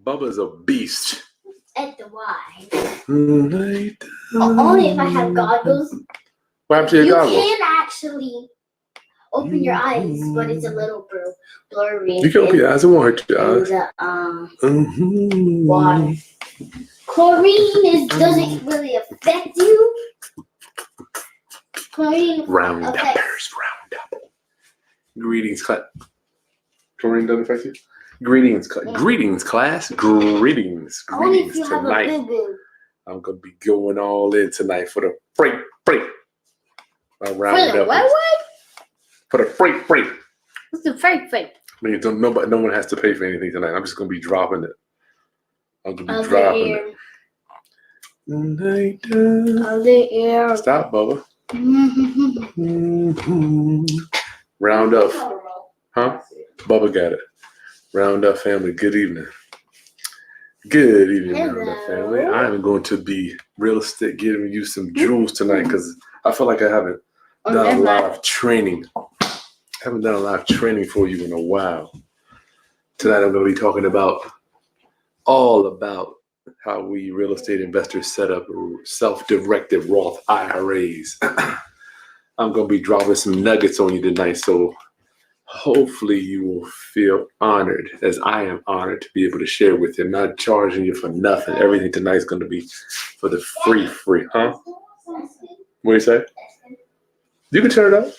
Bubba's a beast. At the Y. Only if I have goggles. What happened to your goggles? You can actually open your eyes, but it's a little blurry. You can open your eyes. It won't hurt your eyes. Water. Chlorine doesn't really affect you. Chlorine Roundupers. Greetings, class. Chlorine doesn't affect you? Greetings, class. Greetings. Only if you have a Tonight, boo-boo. I'm going to be going all in tonight for the freight. For the what? For the freight. What's the freight? I mean, no one has to pay for anything tonight. I'm just going to be dropping it. I'm going to be dropping it. Other ear. Stop, Bubba. Round up. Huh? Bubba got it. Round up family. Good evening. Good evening, Round up family. I am going to be realistic, giving you some jewels tonight because I feel like I haven't done a lot of training. I haven't done a lot of training for you in a while. Tonight I'm going to be talking all about how we real estate investors set up self-directed Roth IRAs. I'm going to be dropping some nuggets on you tonight, so hopefully you will feel honored, as I am honored to be able to share with you. I'm not charging you for nothing. Everything tonight is going to be for the free. Huh? What do you say? You can turn it up.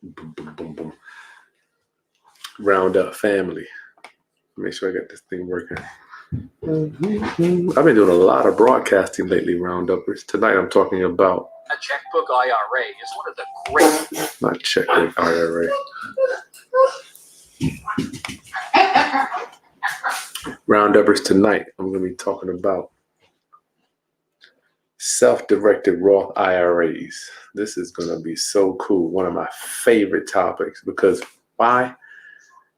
Boom, boom, boom, boom. Round up family. Make sure I got this thing working. I've been doing a lot of broadcasting lately, Rounduppers. Tonight I'm talking about a checkbook IRA is one of the great. Not checkbook IRA. Rounduppers, tonight I'm going to be talking about self-directed Roth IRAs. This is going to be so cool. One of my favorite topics, because why?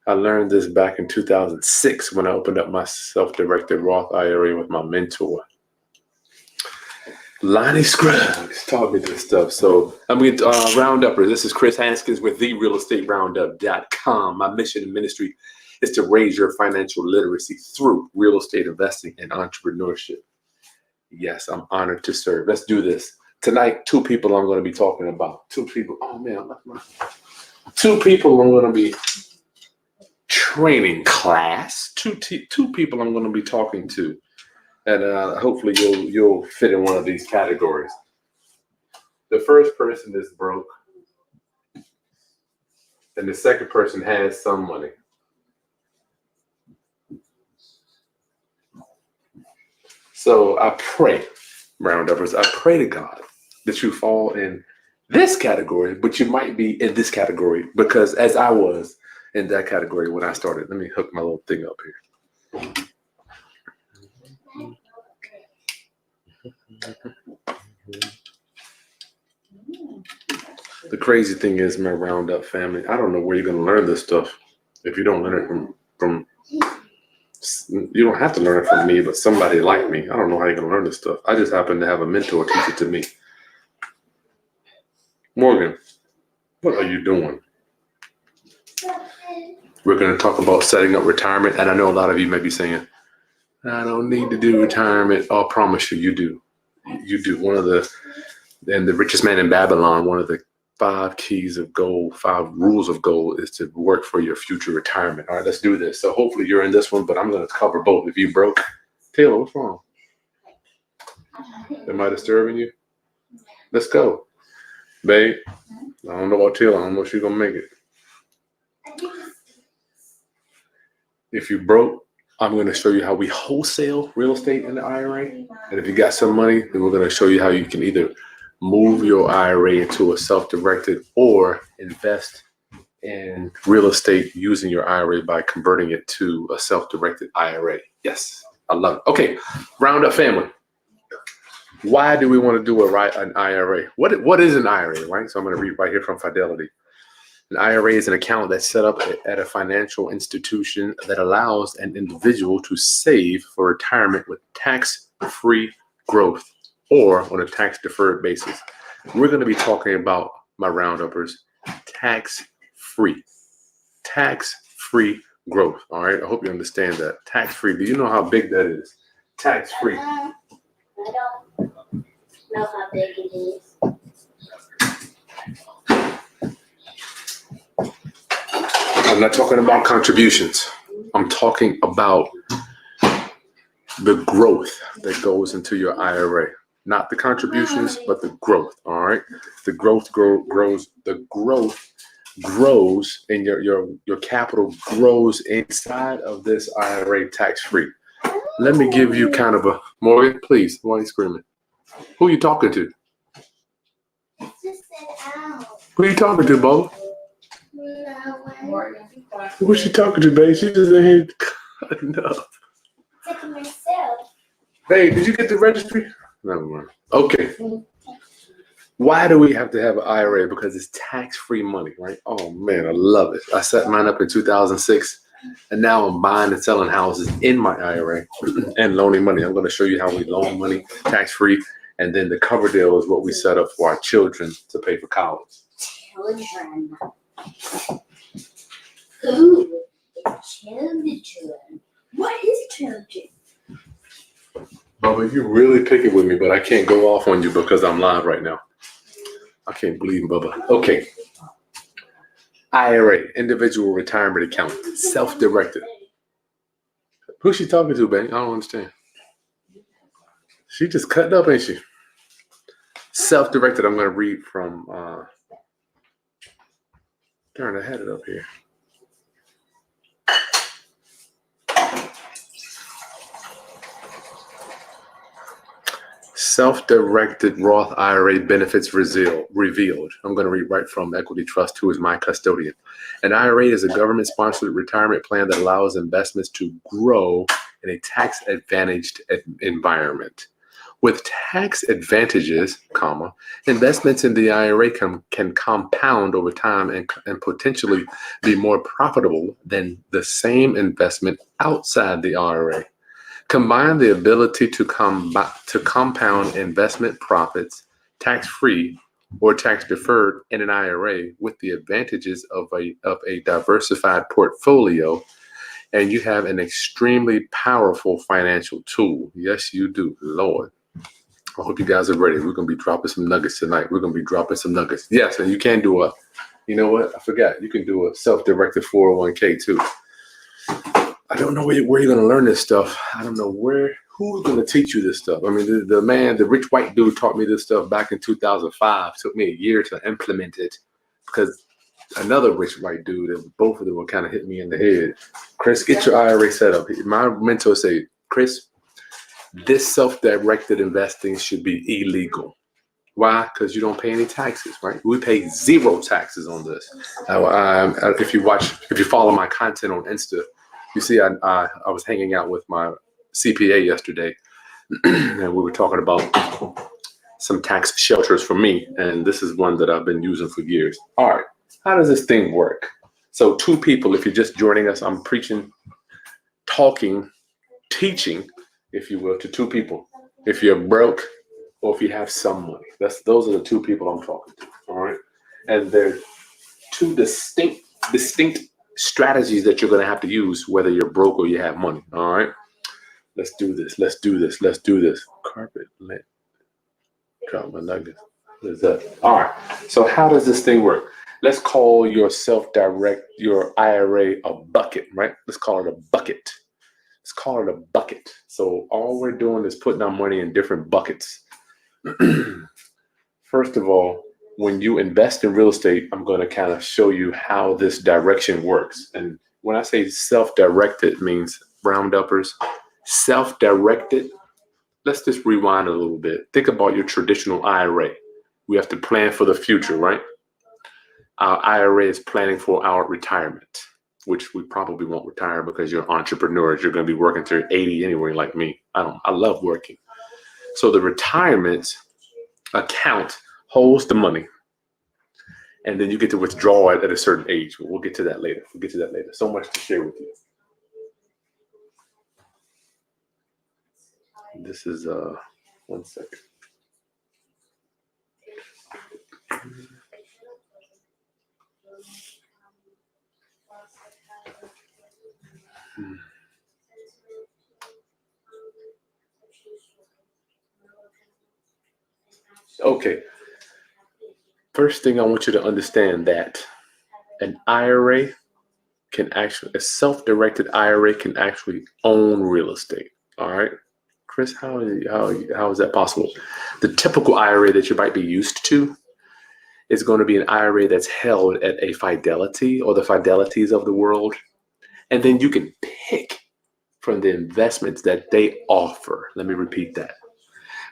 I learned this back in 2006 when I opened up my self-directed Roth IRA with my mentor. Lonnie Scruggs taught me this stuff. So I'm going to Rounduppers. This is Chris Haskins with TheRealEstateRoundup.com. My mission and ministry is to raise your financial literacy through real estate investing and entrepreneurship. Yes, I'm honored to serve. Let's do this. Tonight, two people I'm going to be talking about. Two people. Oh, man. I left my... Two people I'm going to be training class. Two people I'm going to be talking to. And hopefully you'll fit in one of these categories. The first person is broke. And the second person has some money. So I pray, Rounduppers, I pray to God that you fall in this category, but you might be in this category because as I was in that category when I started. Let me hook my little thing up here. The crazy thing is, my Roundup family, I don't know where you're going to learn this stuff if you don't learn it from you don't have to learn it from me, but somebody like me. I don't know how you're going to learn this stuff. I just happen to have a mentor teach it to me. Morgan, what are you doing? We're going to talk about setting up retirement, and I know a lot of you may be saying, I don't need to do retirement. I'll promise you, you do. You do. The richest man in Babylon, one of the 5 keys of gold, 5 rules of gold is to work for your future retirement. All right, let's do this. So hopefully you're in this one, but I'm going to cover both. If you broke, Taylor, what's wrong? Am I disturbing you? Let's go. Babe, I don't know about Taylor. I don't know if she's going to make it. If you broke, I'm going to show you how we wholesale real estate in the IRA. And if you got some money, then we're going to show you how you can either move your IRA into a self-directed or invest in real estate using your IRA by converting it to a self-directed IRA. Yes, I love it. Okay, Roundup family. Why do we want to do an IRA? What is an IRA, right? So I'm going to read right here from Fidelity. An IRA is an account that's set up at a financial institution that allows an individual to save for retirement with tax-free growth or on a tax-deferred basis. We're going to be talking about, my Rounduppers, tax-free growth. All right. I hope you understand that. Tax free. Do you know how big that is? Tax free. I don't know how big it is. I'm not talking about contributions. I'm talking about the growth that goes into your IRA. Not the contributions, but the growth. All right. The growth grows. The growth grows, and your capital grows inside of this IRA tax free. Let me give you kind of a Morgan, please. Why are you screaming? Who are you talking to? It just said ow. Who are you talking to, Bo? No, Who's she talking to, babe? She just in here cutting up. it's like myself. Babe, did you get the registry? Never mind. Okay. Why do we have to have an IRA? Because it's tax-free money, right? Oh man, I love it. I set mine up in 2006, and now I'm buying and selling houses in my IRA and loaning money. I'm going to show you how we loan money tax-free, and then the cover deal is what we set up for our children to pay for college. Children. Who is children? What is children? Bubba, you're really picking with me, but I can't go off on you because I'm live right now. I can't believe Bubba. Okay. IRA, individual retirement account, self-directed. Who's she talking to, babe? I don't understand. She just cutting up, ain't she? Self-directed, I'm going to read from, darn, I had it up here. Self-directed Roth IRA benefits revealed. I'm going to read right from Equity Trust, who is my custodian. An IRA is a government-sponsored retirement plan that allows investments to grow in a tax-advantaged environment. With tax advantages, investments in the IRA can compound over time and potentially be more profitable than the same investment outside the IRA. Combine the ability to compound investment profits tax-free or tax-deferred in an IRA with the advantages of a diversified portfolio, and you have an extremely powerful financial tool. Yes, you do, Lord. I hope you guys are ready. We're going to be dropping some nuggets tonight. We're going to be dropping some nuggets. Yes, and you can do you know what? I forgot. You can do a self-directed 401k too. I don't know where you're going to learn this stuff. I don't know who's going to teach you this stuff. I mean, the rich white dude taught me this stuff back in 2005. It took me a year to implement it because another rich white dude, and both of them were kind of hitting me in the head. Chris, get your IRA set up. My mentor said, Chris, this self-directed investing should be illegal. Why? Because you don't pay any taxes, right? We pay zero taxes on this. If you follow my content on Insta, you see I was hanging out with my CPA yesterday, and we were talking about some tax shelters for me, and this is one that I've been using for years. All right, how does this thing work? So two people, if you're just joining us, I'm preaching, talking, teaching, if you will, to two people. If you're broke or if you have some money, those are the two people I'm talking to. All right, and they're two distinct strategies that you're going to have to use whether you're broke or you have money. All right, let's do this. Carpet lit. Drop my nuggets. What is that? All right. So how does this thing work? Let's call your IRA a bucket, right? Let's call it a bucket. So all we're doing is putting our money in different buckets. First of all, when you invest in real estate, I'm going to kind of show you how this direction works. And when I say self-directed, it means round uppers. Self-directed, let's just rewind a little bit. Think about your traditional IRA. We have to plan for the future, right? Our IRA is planning for our retirement, which we probably won't retire because you're entrepreneurs. You're going to be working till 80 anyway, like me. I love working. So the retirement account holds the money, and then you get to withdraw it at a certain age. We'll get to that later. So much to share with you. This is 1 second. Okay. First thing I want you to understand that an IRA a self-directed IRA can actually own real estate. All right. Chris, how is that possible? The typical IRA that you might be used to is going to be an IRA that's held at a Fidelity or the Fidelities of the world. And then you can pick from the investments that they offer. Let me repeat that.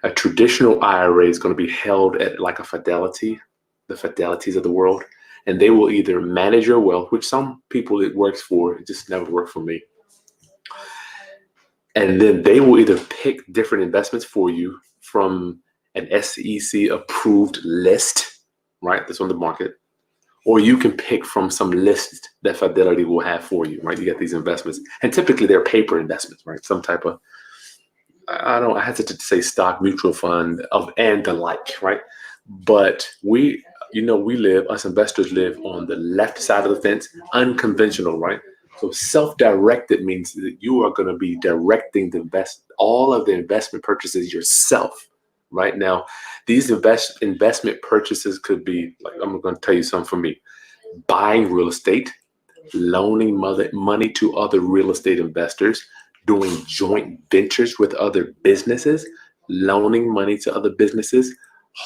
A traditional IRA is going to be held at like a Fidelity, the Fidelities of the world, and they will either manage your wealth, which some people it works for, it just never worked for me. And then they will either pick different investments for you from an SEC approved list, right? That's on the market. Or you can pick from some list that Fidelity will have for you, right? You get these investments. And typically they're paper investments, right? Some type of, I hesitate to say stock, mutual fund and the like, right? But us investors live on the left side of the fence, unconventional, right? So self-directed means that you are going to be directing all of the investment purchases yourself. Right now, these investment purchases could be, like, I'm going to tell you something for me: buying real estate, loaning money to other real estate investors, doing joint ventures with other businesses, loaning money to other businesses,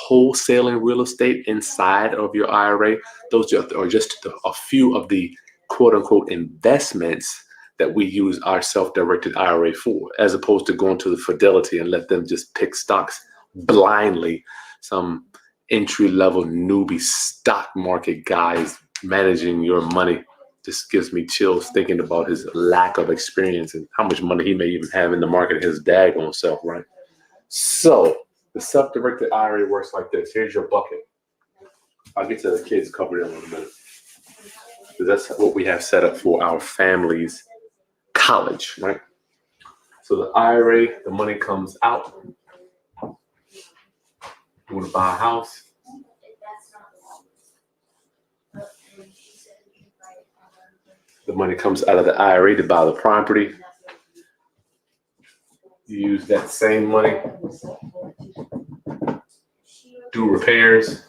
wholesaling real estate inside of your IRA. Those are just a few of the quote unquote investments that we use our self-directed IRA for, as opposed to going to the Fidelity and let them just pick stocks blindly. Some entry-level newbie stock market guys managing your money just gives me chills thinking about his lack of experience and how much money he may even have in the market his daggone self, right? So the self-directed IRA works like this. Here's your bucket. I'll get to the kids covered in a minute, because that's what we have set up for our family's college, right? So the IRA, the money comes out. You want to buy a house? The money comes out of the IRA to buy the property. You use that same money, do repairs.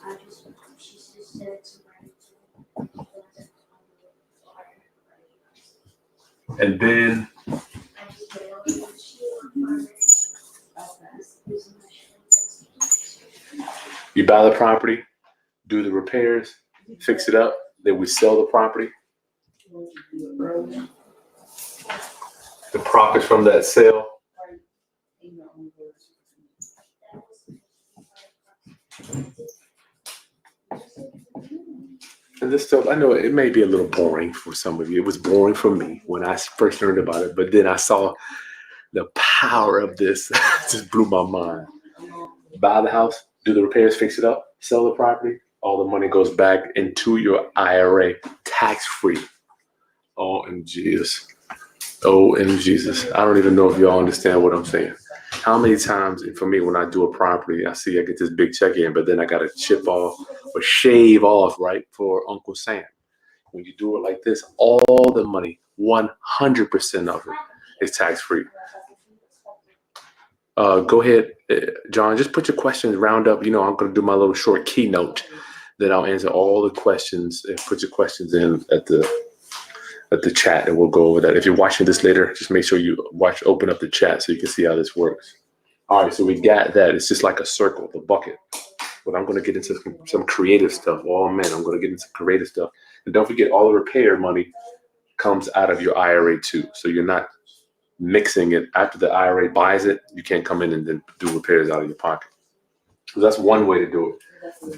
And then you buy the property, do the repairs, fix it up. Then we sell the property. The profits from that sale and this stuff, I know it may be a little boring for some of you. It was boring for me when I first learned about it, but then I saw the power of this. It just blew my mind. Buy the house, do the repairs, fix it up, sell the property. All the money goes back into your IRA, tax-free. OMGs. OMGs. I don't even know if y'all understand what I'm saying. How many times, for me, when I do a property, I get this big check in, but then I got to chip off or shave off, right, for Uncle Sam. When you do it like this, all the money, 100% of it is tax-free. Go ahead, John, just put your questions, round up. I'm going to do my little short keynote. Then I'll answer all the questions and put your questions in at the chat, and we'll go over that. If you're watching this later, just make sure you open up the chat so you can see how this works. All right, so we got that. It's just like a circle, the bucket. But I'm going to get into some creative stuff. Oh, man, I'm going to get into creative stuff. And don't forget, all the repair money comes out of your IRA too. So you're not mixing it. After the IRA buys it, you can't come in and then do repairs out of your pocket. So that's one way to do it.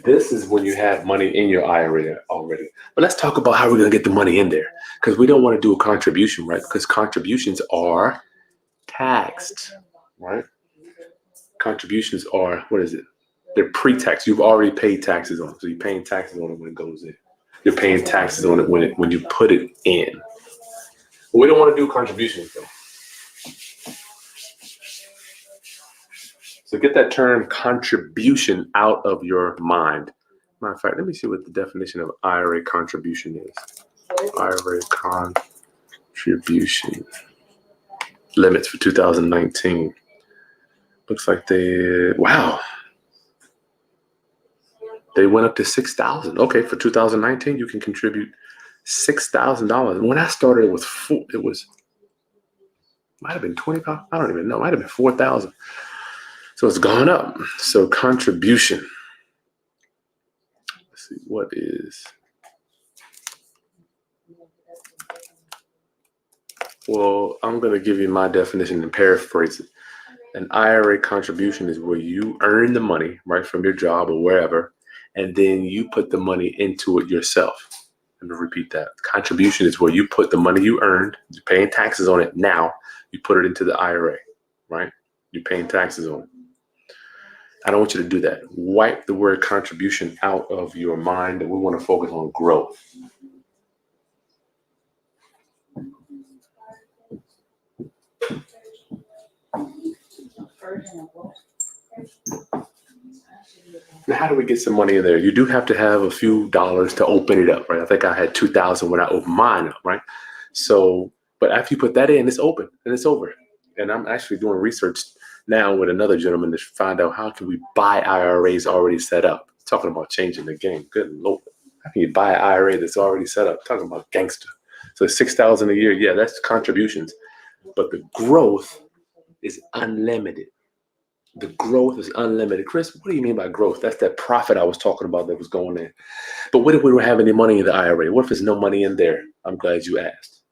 This is when you have money in your IRA already. But let's talk about how we're going to get the money in there, because we don't want to do a contribution, right? Because contributions are taxed, right? Contributions are, what is it? They're pre-tax. You've already paid taxes on it. So you're paying taxes on it when it goes in. You're paying taxes on it when you put it in. But we don't want to do contributions, though. So get that term contribution out of your mind. Matter of fact, let me see what the definition of IRA contribution is. IRA Contribution limits for 2019. Looks like they went up to $6,000. Okay, for 2019, you can contribute $6,000. When I started, it might have been 25. I don't even know. Might have been 4,000. So it's gone up. So contribution. Let's see, what is? Well, I'm going to give you my definition and paraphrase it. An IRA contribution is where you earn the money, right, from your job or wherever, and then you put the money into it yourself. Let me repeat that. Contribution is where you put the money you earned, you're paying taxes on it now, you put it into the IRA, right? You're paying taxes on it. I don't want you to do that. Wipe the word contribution out of your mind, and we want to focus on growth. Now, how do we get some money in there? You do have to have a few dollars to open it up, right? I think I had 2,000 when I opened mine up, right? So, but after you put that in, it's open and it's over. And I'm actually doing research now with another gentleman to find out how can we buy IRAs already set up. Talking about changing the game. Good Lord. How can you buy an IRA that's already set up? Talking about gangster. So $6,000 a year, yeah, that's contributions. But the growth is unlimited. The growth is unlimited. Chris, what do you mean by growth? That's that profit I was talking about that was going in. But what if we don't have any money in the IRA? What if there's no money in there? I'm glad you asked.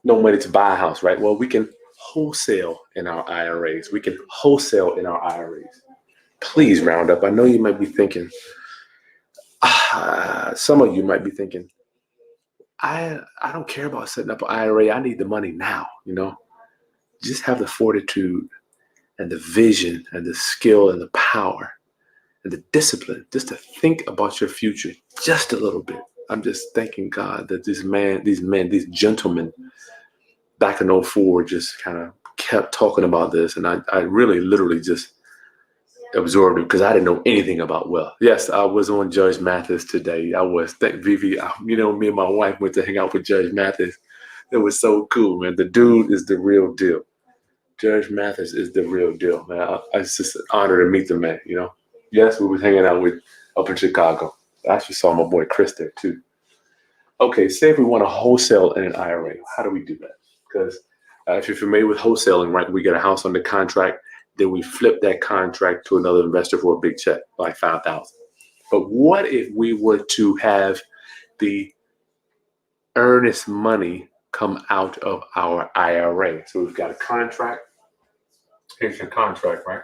No money to buy a house, right? Well, we can wholesale in our IRAs. We can wholesale in our IRAs. Please round up. I know you might be thinking, some of you might be thinking, I don't care about setting up an IRA. I need the money now, Just have the fortitude and the vision and the skill and the power and the discipline just to think about your future just a little bit. I'm just thanking God that these gentlemen back in 2004 just kind of kept talking about this. And I really literally just absorbed it because I didn't know anything about wealth. Yes, I was on Judge Mathis today. I was. Vivi, me and my wife went to hang out with Judge Mathis. It was so cool, man. The dude is the real deal. Judge Mathis is the real deal, man. It's just an honor to meet the man, Yes, we was hanging out up in Chicago. I actually saw my boy Chris there too. Okay, say if we want to wholesale in an IRA, how do we do that? Because if you're familiar with wholesaling, right, we get a house under contract, then we flip that contract to another investor for a big check, like $5,000. But what if we were to have the earnest money come out of our IRA? So we've got a contract. Here's your contract, right?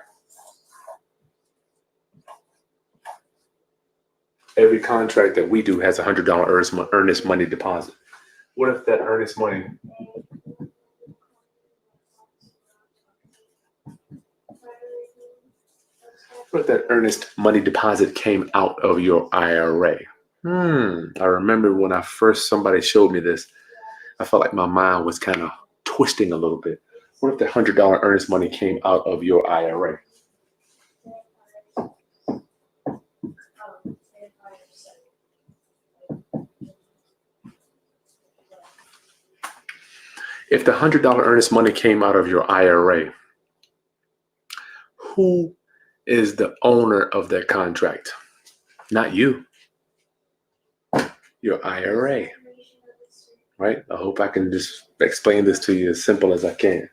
Every contract that we do has $100 earnest money deposit. What if that earnest money? What if that earnest money deposit came out of your IRA? I remember when somebody showed me this, I felt like my mind was kind of twisting a little bit. What if the $100 earnest money came out of your IRA? If the $100 earnest money came out of your IRA, who is the owner of that contract? Not you. Your IRA. Right? I hope I can just explain this to you as simple as I can.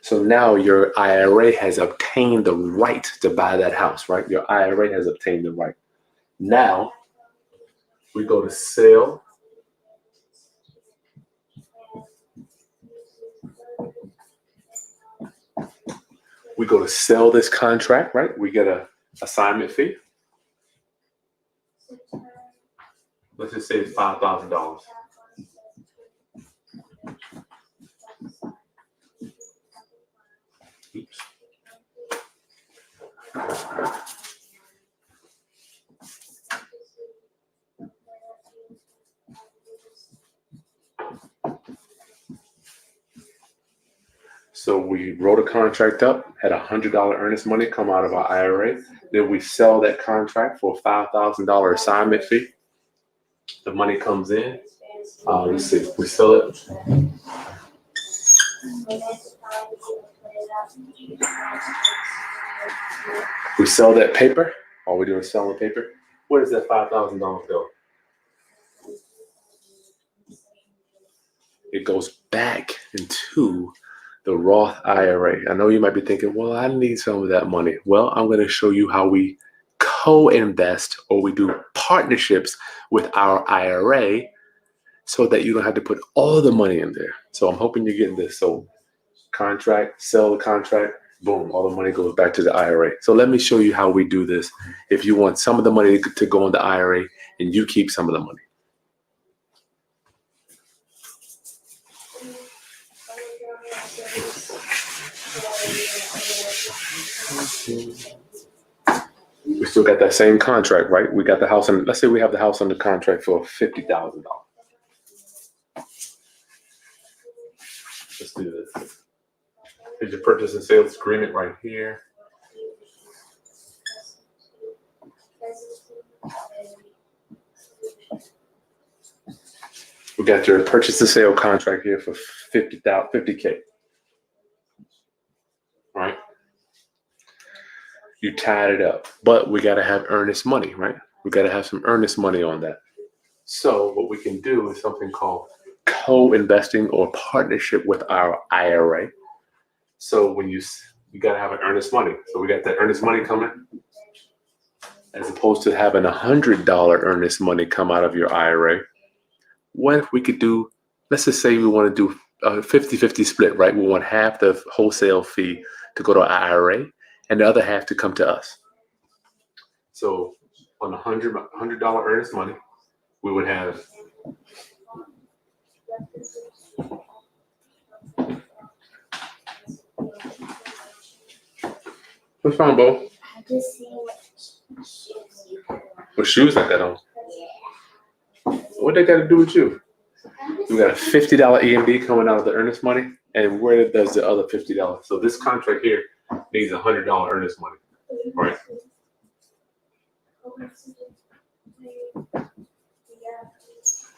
So now your IRA has obtained the right to buy that house, right? Your IRA has obtained the right. Now we go to sell. We go to sell this contract, right? We get an assignment fee. Let's just say it's $5,000. Oops. So we wrote a contract up, had $100 earnest money come out of our IRA. Then we sell that contract for a $5,000 assignment fee. The money comes in. Let's see. We sell it. We sell that paper. All we do is sell the paper. Where does that $5,000 go? It goes back into the Roth IRA. I know you might be thinking, well, I need some of that money. Well, I'm going to show you how we co-invest, or we do partnerships with our IRA, so that you don't have to put all the money in there. So I'm hoping you're getting this. So contract, sell the contract, boom, all the money goes back to the IRA. So let me show you how we do this. If you want some of the money to go in the IRA and you keep some of the money. We still got that same contract, right? We got the house, and let's say we have the house under contract for $50,000. Let's do this. Here's your purchase and sales agreement right here. We got your purchase and sale contract here for $50K. Right? You tied it up, but we got to have earnest money, right? We got to have some earnest money on that. So what we can do is something called co-investing or partnership with our IRA. So when you got to have an earnest money. So we got that earnest money coming, as opposed to having $100 earnest money come out of your IRA. What if we could do, let's just say we want to do a 50-50 split, right? We want half the wholesale fee to go to our IRA and the other half to come to us. So on $100 earnest money, we would have what's wrong, Bo? I just see what shoes you have. What shoes I got on? What they got to do with you? We got a $50 EMD coming out of the earnest money, and where does the other $50? So this contract here needs $100 earnest money, right?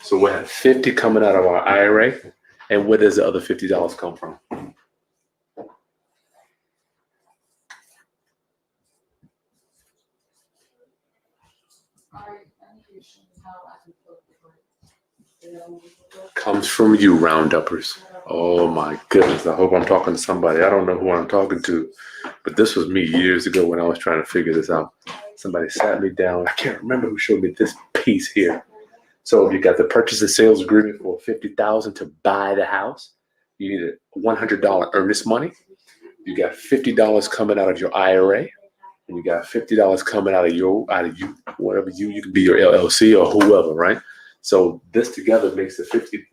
So we have 50 coming out of our IRA, and where does the other $50 come from? Comes from you, round-uppers. Oh my goodness, I hope I'm talking to somebody. I don't know who I'm talking to, but this was me years ago when I was trying to figure this out. Somebody sat me down. I can't remember who showed me this piece here. So you got the purchase and sales agreement for $50,000 to buy the house. You need a $100 earnest money. You got $50 coming out of your IRA, and you got $50 coming out of you, whatever you can be your LLC or whoever, right? So this together makes the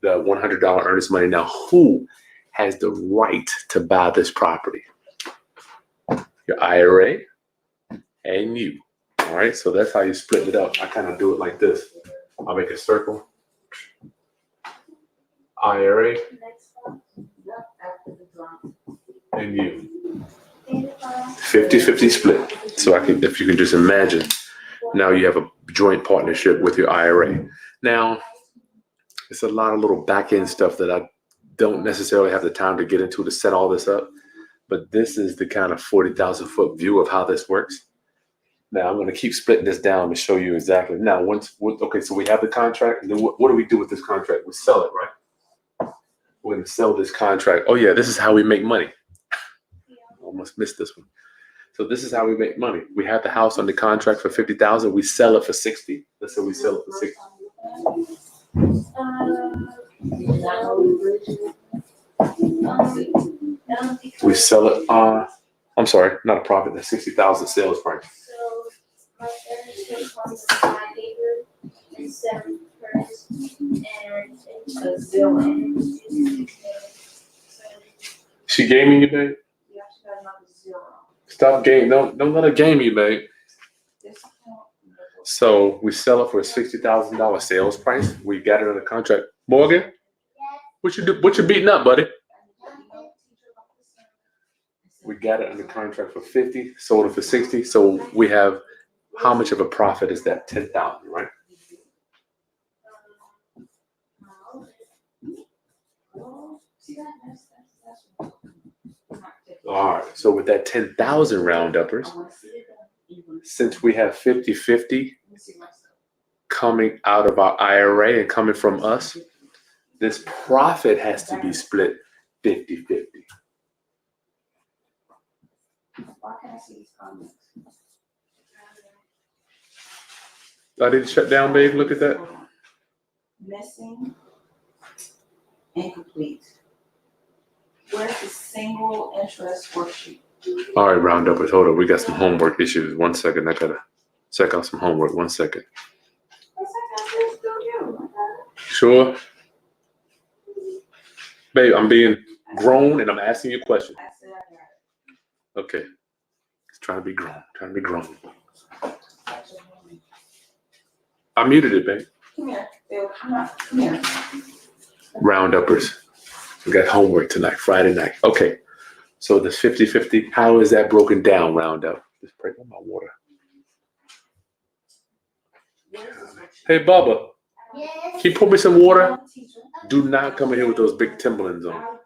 $100 earnest money. Now, who has the right to buy this property? Your IRA and you. All right. So that's how you split it up. I kind of do it like this. I'll make a circle. IRA and you. 50-50 split. So if you can just imagine, now you have a joint partnership with your IRA. Now, it's a lot of little back end stuff that I don't necessarily have the time to get into to set all this up. But this is the kind of 40,000 foot view of how this works. Now, I'm going to keep splitting this down to show you exactly. Now, okay, so we have the contract. And then what do we do with this contract? We sell it, right? We're going to sell this contract. Oh, yeah, this is how we make money. Almost missed this one. So this is how we make money. We have the house under contract for $50,000. We sell it for $60,000. Let's say we sell it for $60,000. We sell it. I'm sorry, not a profit. That's $60,000 sales price. So my therapist wants to buy paper and send first and a zero. She gaming you, babe? You actually got another zero. Stop game. Don't let her game you, babe. So we sell it for a $60,000 sales price. We got it under contract. Morgan, what you do? What you beating up, buddy? We got it under contract for $50,000, sold it for $60,000. So we have, how much of a profit is that? $10,000, right? All right. So with that 10,000 round-uppers, since we have 50-50 coming out of our IRA and coming from us, this profit has to be split 50-50. Why can't I see these comments? I didn't shut down, babe. Look at that. Missing, incomplete. Where's the single interest worksheet? All right, round-uppers. Hold on. We got some homework issues. 1 second. I gotta check out some homework. 1 second. Yes, I got this to do. Sure? Babe, I'm being grown and I'm asking you questions. I said I got Okay. It's trying to be grown. Trying to be grown. it. I muted it, babe. Come here, Bill. Come here. Round-uppers. We got homework tonight, Friday night. Okay. So this 50-50, how is that broken down, round-up? Just break on my water. Hey, Bubba, Yes. can you pour me some water? Do not come in here with those big Timberlands on.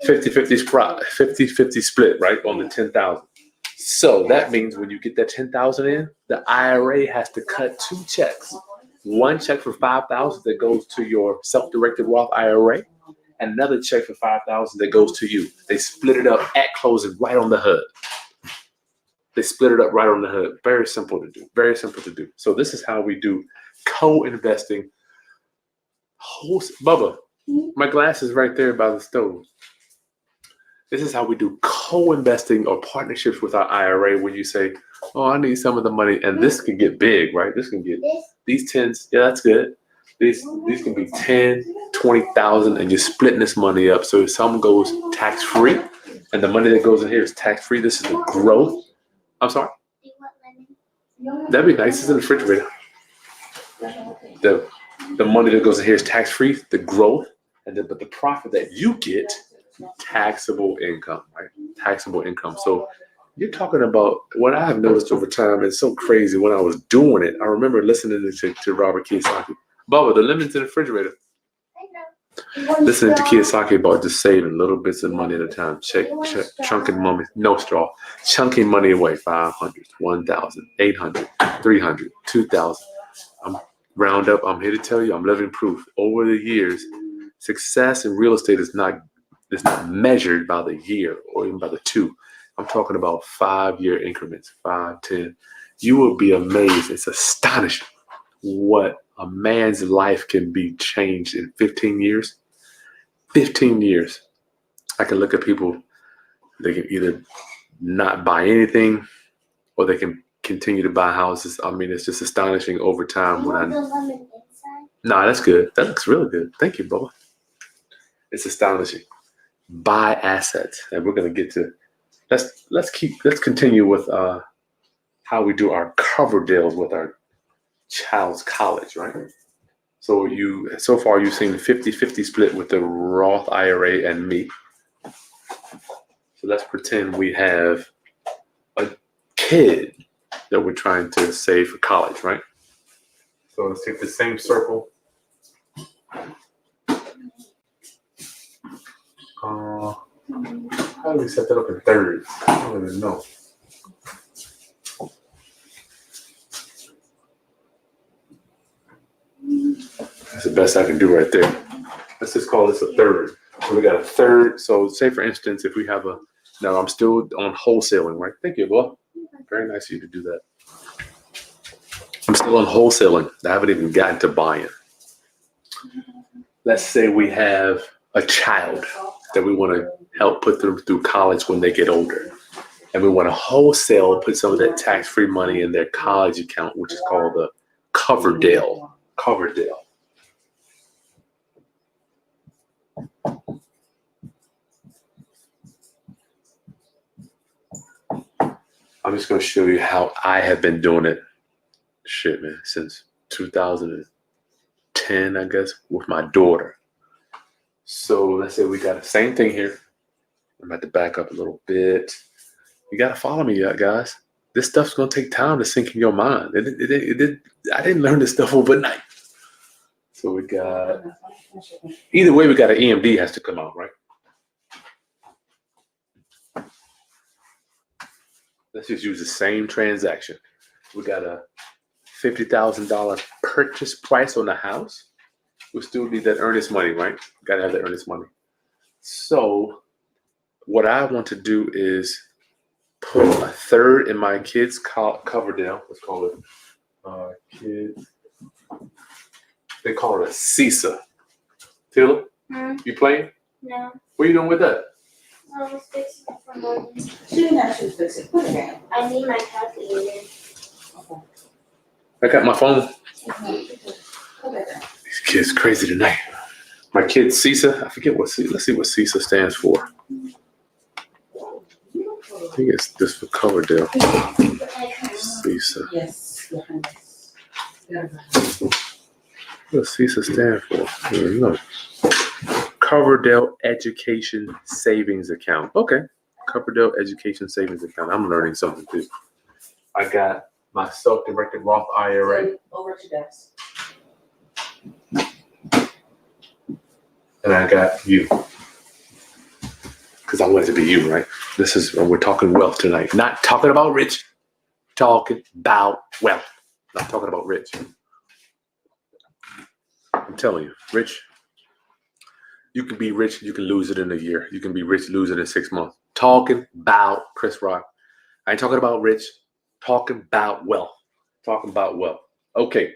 50-50 split, right, on the 10,000. So that means when you get that 10,000 in, the IRA has to cut 2 checks. 1 check for 5,000 that goes to your self-directed Roth IRA, and another check for 5,000 that goes to you. They split it up at closing right on the HUD. They split it up right on the HUD. Very simple to do. Very simple to do. So this is how we do co-investing. Bubba, my glass is right there by the stove. This is how we do co-investing or partnerships with our IRA, where you say, oh, I need some of the money. And this can get big, right? This can get these 10s. Yeah, that's good. These can be 10, 20,000, and you're splitting this money up. So if some goes tax-free, and the money that goes in here is tax-free, this is the growth. I'm sorry? That'd be nice. It's in the refrigerator. The money that goes in here is tax-free, the growth, but the profit that you get, taxable income, right? Taxable income. So you're talking about what I have noticed over time. It's so crazy. When I was doing it, I remember listening to Robert Kiyosaki. Bubba, the lemon's in the refrigerator. Listening to Kiyosaki about just saving little bits of money at a time, chunking money, no straw, chunking money away, 500, 1,000, 800, 300, 2,000. I'm round up. I'm here to tell you, I'm living proof. Over the years, success in real estate is not measured by the year or even by the 2. I'm talking about 5-year increments, 5, 10. You will be amazed. It's astonishing what a man's life can be changed in 15 years. 15 years. I can look at people, they can either not buy anything or they can continue to buy houses. I mean, it's just astonishing over time. Nah, that's good. That looks really good. Thank you, Bubba. It's astonishing. Buy assets. And we're going to get to, let's continue with how we do our cover deals with our child's college, right? So far you've seen the 50-50 split with the Roth IRA and me. So let's pretend we have a kid that we're trying to save for college, right? So let's take the same circle. How do we set that up in thirds? I don't even know. That's the best I can do right there. Let's just call this a third. So we got a third. So say for instance, if we have now I'm still on wholesaling, right? Thank you, boy. Very nice of you to do that. I'm still on wholesaling. I haven't even gotten to buying. Let's say we have a child that we want to help put them through college when they get older. And we want to wholesale, put some of that tax-free money in their college account, which is called the cover deal. Cover deal. I'm just going to show you how I have been doing it. Shit, man, since 2010, I guess, with my daughter. So let's say we got the same thing here. I'm about to back up a little bit. You got to follow me, guys. This stuff's going to take time to sink in your mind. I didn't learn this stuff overnight. So we got, either way, we got an EMD has to come out, right? Let's just use the same transaction. We got a $50,000 purchase price on the house. We still need that earnest money, right? Got to have that earnest money. So what I want to do is put a third in my kids' cover down. Let's call it kids. They call it a CISA. Tila, you playing? No. What are you doing with that? I was fixing it for Morgan. She didn't actually fix it. Put it down. I need my calculator. I got my phone. Put it down. These kids crazy tonight. My kid CISA. I forget what CISA. Let's see what CISA stands for. I think it's just for Coverdale. CISA. Yes. What does CISA stand for? I don't know. Coverdale Education Savings Account. Okay. Coverdale Education Savings Account. I'm learning something too. I got my Self Directed Roth IRA. Over to desk. And I got you. Because I want it to be you, right? This is, we're talking wealth tonight. Not talking about rich. Talking about wealth. Not talking about rich. I'm telling you, rich. You can be rich, you can lose it in a year. You can be rich, lose it in 6 months. Talking about Chris Rock. I ain't talking about rich. Talking about wealth. Talking about wealth. Okay.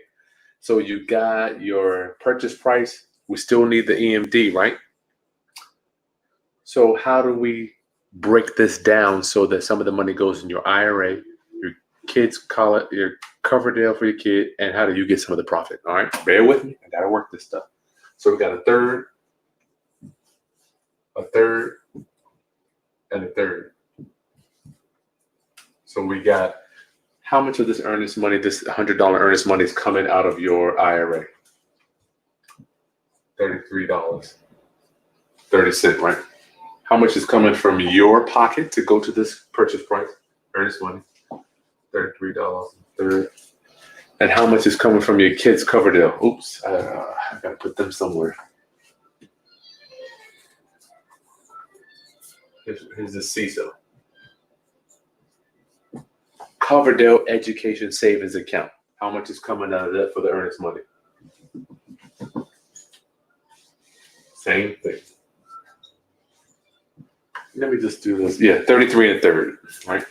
So you got your purchase price. We still need the EMD, right? So how do we break this down so that some of the money goes in your IRA, your kids' college, your Coverdale for your kid, and how do you get some of the profit? All right, bear with me. I gotta work this stuff. So we got a third, and a third. So we got how much of this earnest money, this $100 earnest money, is coming out of your IRA? $33.30, right? How much is coming from your pocket to go to this purchase price, earnest money? $33.30. And how much is coming from your kids' Coverdale? Oops, I gotta put them somewhere. Here's the CISA. Coverdale Education Savings Account. How much is coming out of that for the earnest money? Same thing. Let me just do this. Yeah, 33 and a third, right?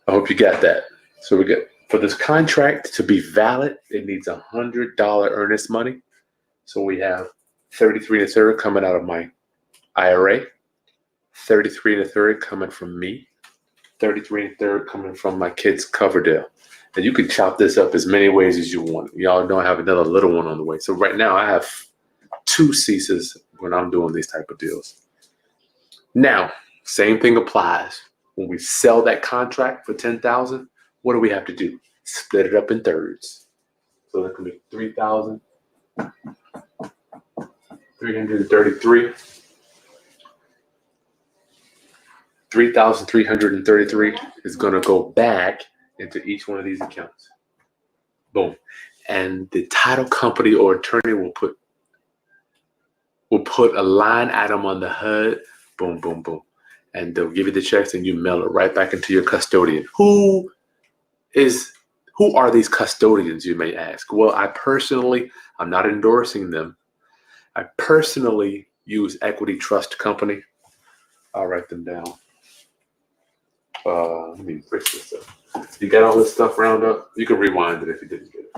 I hope you got that. So we get, for this contract to be valid, it needs $100 earnest money. So we have 33 and a third coming out of my IRA, 33 and a third coming from me, 33 and a third coming from my kids' Coverdale. And you can chop this up as many ways as you want. Y'all know I have another little one on the way. So right now I have 2 CISAs when I'm doing these type of deals. Now, same thing applies. When we sell that contract for $10,000, what do we have to do? Split it up in thirds. So that can be 3,333. 3,333 is going to go back into each one of these accounts. Boom. And the title company or attorney will put a line item on the HUD. Boom, boom, boom. And they'll give you the checks and you mail it right back into your custodian. Who are these custodians, you may ask? Well, I'm not endorsing them. I personally use Equity Trust Company. I'll write them down. Let me break this up. You got all this stuff round up? You can rewind it if you didn't get it.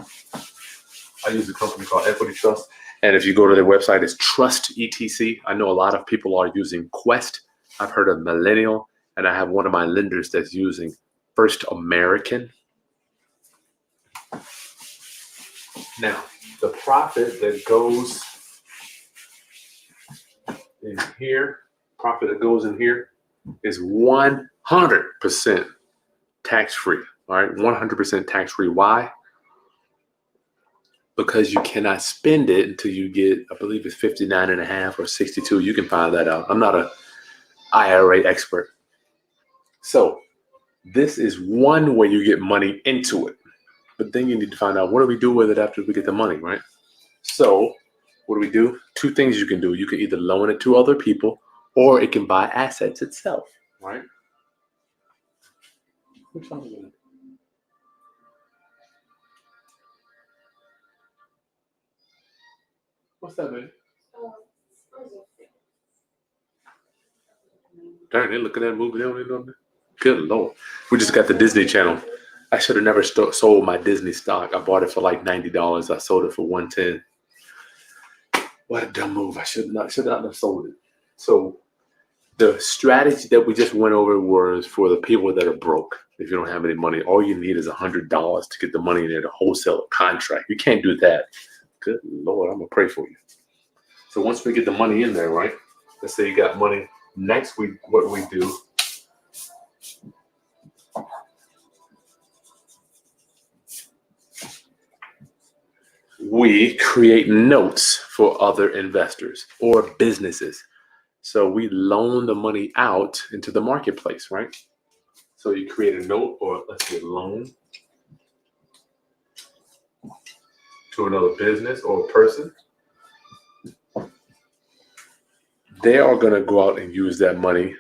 I use a company called Equity Trust. And if you go to their website, it's Trust ETC. I know a lot of people are using Quest. I've heard of Millennial. And I have one of my lenders that's using First American. Now, the profit that goes in here, is 100% tax-free. All right, 100% tax-free. Why? Because you cannot spend it until you get, I believe it's 59.5 or 62. You can find that out. I'm not an IRA expert. So this is one way you get money into it. But then you need to find out, what do we do with it after we get the money, right? So what do we do? Two things you can do. You can either loan it to other people, or it can buy assets itself, right? Which one is it? What's that, baby? Darn, they look at that movie. They don't even know that. Good Lord. We just got the Disney Channel. I should have never sold my Disney stock. I bought it for like $90. I sold it for $110. What a dumb move. I should not have sold it. So the strategy that we just went over was for the people that are broke. If you don't have any money, all you need is $100 to get the money in there to wholesale a contract. You can't do that. Good Lord, I'm going to pray for you. So once we get the money in there, right? Let's say you got money. Next week, what we do, we create notes for other investors or businesses. So we loan the money out into the marketplace, right? So you create a note, or let's say a loan, to another business or person. They are going to go out and use that money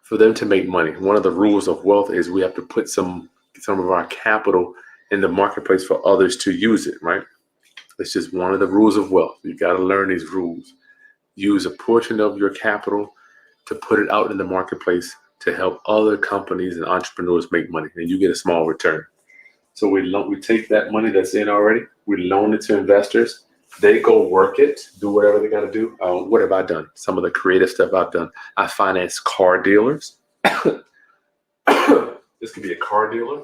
for them to make money. One of the rules of wealth is we have to put some of our capital in the marketplace for others to use it, right? It's just one of the rules of wealth. You got to learn these rules. Use a portion of your capital to put it out in the marketplace to help other companies and entrepreneurs make money, and you get a small return. So we take that money that's in already, we loan it to investors. They go work it, do whatever they got to do. What have I done? Some of the creative stuff I've done. I finance car dealers. This could be a car dealer.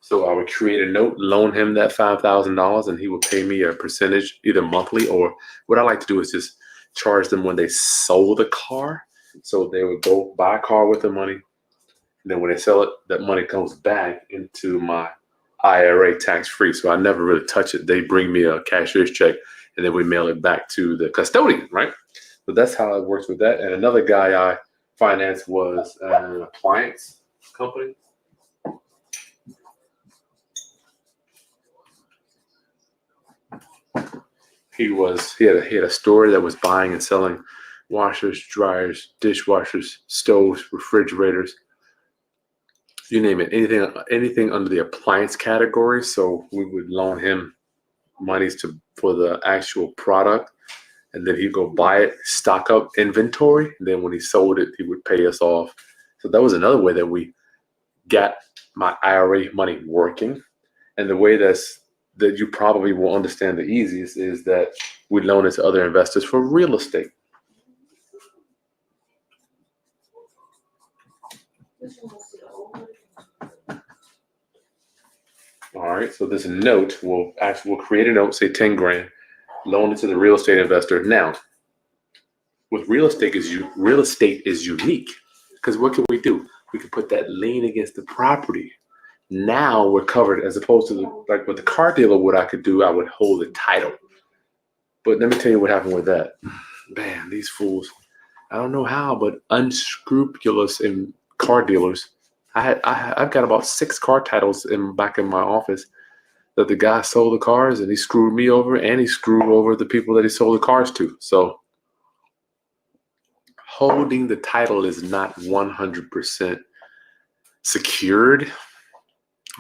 So I would create a note, loan him that $5,000, and he will pay me a percentage either monthly, or what I like to do is just charge them when they sold the car. So they would go buy a car with the money. And then when they sell it, that money comes back into my IRA tax-free. So I never really touch it. They bring me a cashier's check, and then we mail it back to the custodian, right? So that's how it works with that. And another guy I financed was an appliance company. He had a store that was buying and selling washers, dryers, dishwashers, stoves, refrigerators, you name it, anything under the appliance category. So we would loan him monies for the actual product, and then he'd go buy it, stock up inventory, and then when he sold it, he would pay us off. So that was another way that we got my IRA money working. And the way that you probably will understand the easiest is that we loan it to other investors for real estate. All right, so this note we'll create a note, say 10 grand, loan it to the real estate investor. Now, with real estate is unique, because what can we do? We can put that lien against the property. Now we're covered, as opposed to like with the car dealer, what I could do, I would hold the title. But let me tell you what happened with that. Man, these fools, I don't know how, but unscrupulous in car dealers. I've got about 6 car titles back in my office that the guy sold the cars, and he screwed me over, and he screwed over the people that he sold the cars to. So holding the title is not 100% secured.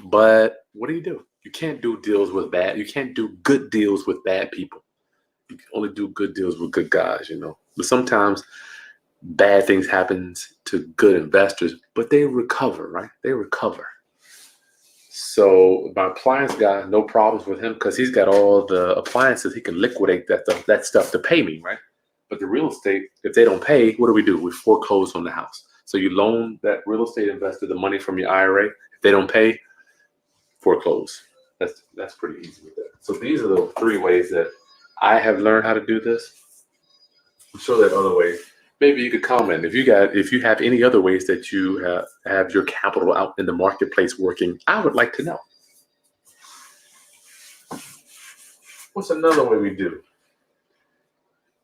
But what do? You can't do deals with bad. You can't do good deals with bad people. You can only do good deals with good guys, you know. But sometimes bad things happen to good investors, but they recover, right? They recover. So my appliance guy, no problems with him, because he's got all the appliances. He can liquidate that stuff to pay me, right? But the real estate, if they don't pay, what do? We foreclose on the house. So you loan that real estate investor the money from your IRA. If they don't pay, foreclose. That's pretty easy with that. So these are the 3 ways that I have learned how to do this. I'm sure there are other ways. Maybe you could comment if you have any other ways that you have your capital out in the marketplace working. I would like to know. What's another way we do?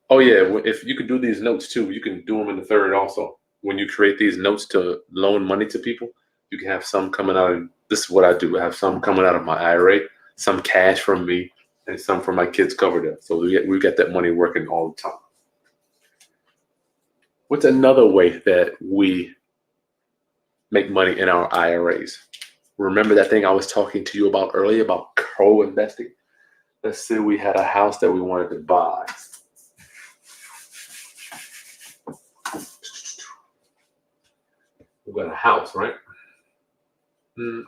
Oh yeah, if you could do these notes too, you can do them in the third also. when you create these notes to loan money to people, you can have some coming out of, this is what I do. I have some coming out of my IRA, some cash from me, and some from my kids covered up. So we get that money working all the time. What's another way that we make money in our IRAs? Remember that thing I was talking to you about earlier about co-investing? Let's say we had a house that we wanted to buy. We got a house, right?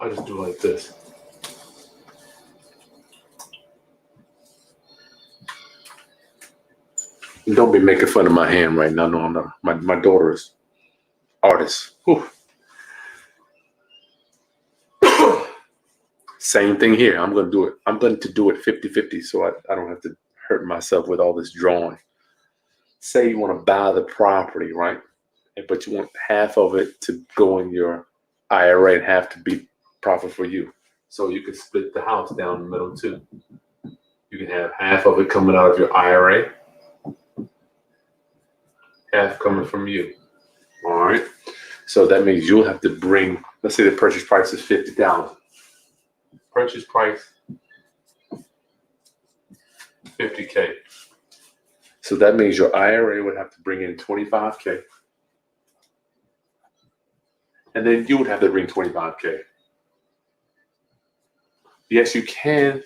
I'll just do it like this. Don't be making fun of my hand right now. No, I'm not. My daughter is artist. Whew. Same thing here. I'm going to do it. I'm going to do it 50-50 so I don't have to hurt myself with all this drawing. Say you want to buy the property, right? But you want half of it to go in your IRA and half to be profit for you. So you can split the house down the middle too. You can have half of it coming out of your IRA, half coming from you. All right. So that means you'll have to bring, let's say the purchase price is $50,000. Purchase price $50K. So that means your IRA would have to bring in $25K. And then you would have to bring $25K. Yes, you can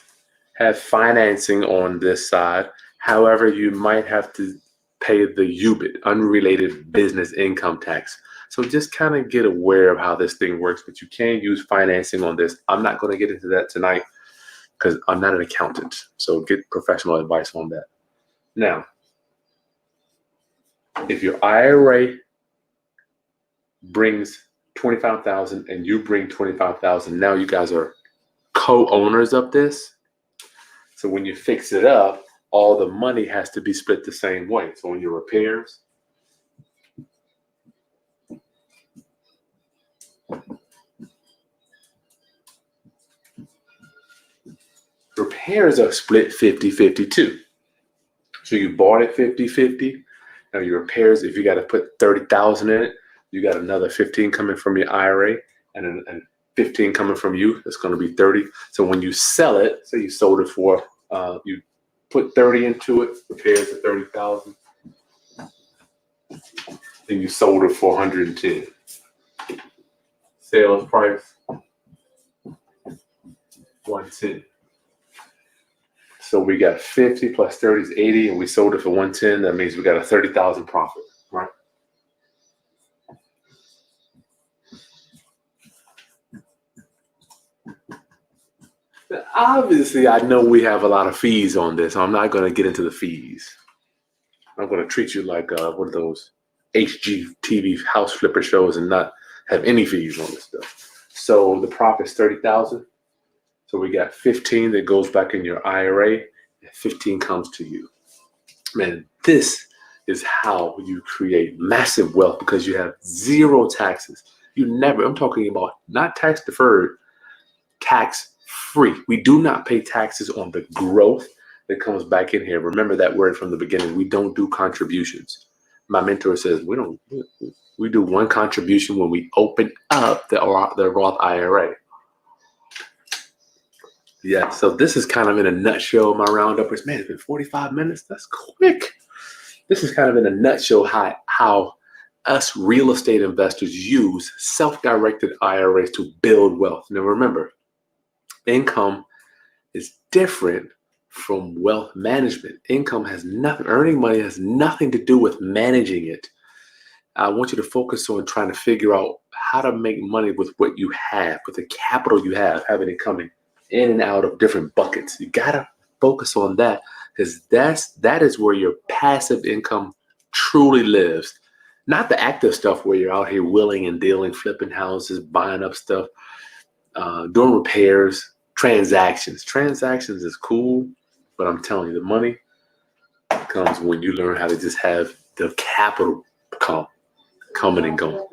have financing on this side. However, you might have to pay the UBIT, unrelated business income tax. So just kind of get aware of how this thing works, but you can use financing on this. I'm not going to get into that tonight because I'm not an accountant. So get professional advice on that. Now, if your IRA brings $25,000 and you bring $25,000, now you guys are co-owners of this. So when you fix it up, all the money has to be split the same way. So on your repairs, repairs are split 50-50 too. So you bought it 50-50. Now your repairs, if you got to put $30,000 in it, you got another 15 coming from your IRA and 15 coming from you. That's going to be 30. So when you sell it, say you sold it for, you put 30 into it, repairs at 30,000. Then you sold it for 110. Sales price 110. So we got 50 plus 30 is 80, and we sold it for 110. That means we got a 30,000 profit, right? Now, obviously, I know we have a lot of fees on this. So I'm not going to get into the fees. I'm going to treat you like one of those HGTV house flipper shows and not have any fees on this stuff. So the profit's 30,000. So we got 15 that goes back in your IRA, and 15 comes to you. Man, this is how you create massive wealth because you have zero taxes. I'm talking about not tax deferred, tax free. We do not pay taxes on the growth that comes back in here. Remember that word from the beginning. We don't do contributions. My mentor says we do one contribution when we open up the Roth IRA. Yeah, so this is kind of in a nutshell my roundup. Man, it's been 45 minutes. That's quick. This is kind of in a nutshell how us real estate investors use self-directed IRAs to build wealth. Now remember, income is different from wealth management. Income has nothing, earning money has nothing to do with managing it. I want you to focus on trying to figure out how to make money with what you have, with the capital you have, having it coming in and out of different buckets. You gotta focus on that because that is where your passive income truly lives. Not the active stuff where you're out here willing and dealing, flipping houses, buying up stuff, doing repairs, transactions. Transactions is cool, but I'm telling you, the money comes when you learn how to just have the capital coming and going.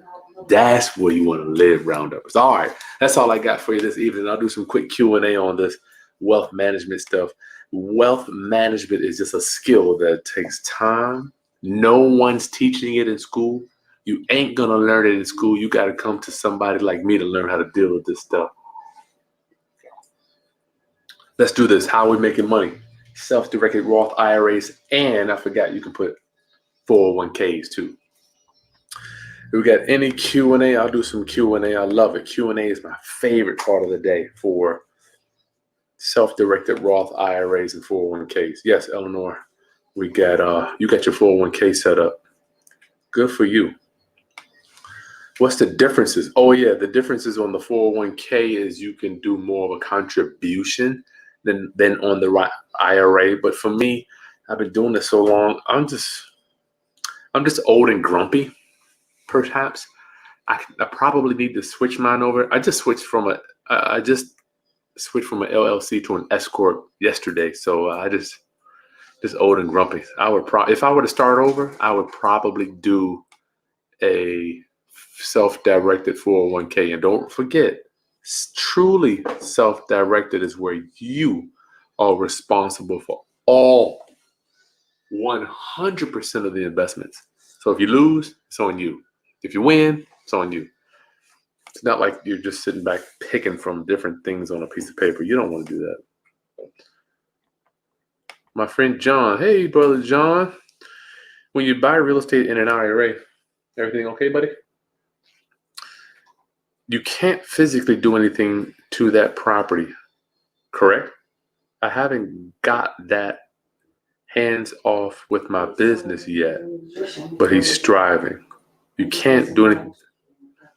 That's where you want to live, roundups. All right, that's all I got for you this evening. I'll do some quick Q&A on this wealth management stuff. Wealth management is just a skill that takes time. No one's teaching it in school. You ain't gonna learn it in school. You gotta come to somebody like me to learn how to deal with this stuff. Let's do this. How are we making money? Self-directed Roth IRAs, and I forgot you can put 401ks too. If we got any Q&A, I'll do some Q&A. I love it. Q&A is my favorite part of the day for self-directed Roth IRAs and 401ks. Yes, Eleanor, we got you got your 401k set up. Good for you. What's the differences? Oh yeah, the differences on the 401k is you can do more of a contribution than on the IRA. But for me, I've been doing this so long, I'm just old and grumpy. Perhaps I probably need to switch mine over. I just switched from an LLC to an S corp yesterday, so I just old and grumpy. I would if I were to start over, I would probably do a self-directed 401k. And don't forget, truly self-directed is where you are responsible for all 100% of the investments. So if you lose, it's on you. If you win, it's on you. It's not like you're just sitting back picking from different things on a piece of paper. You don't want to do that. My friend John. Hey, brother John. When you buy real estate in an IRA, everything okay, buddy? You can't physically do anything to that property, correct? I haven't got that hands off with my business yet, but he's striving. You can't do anything.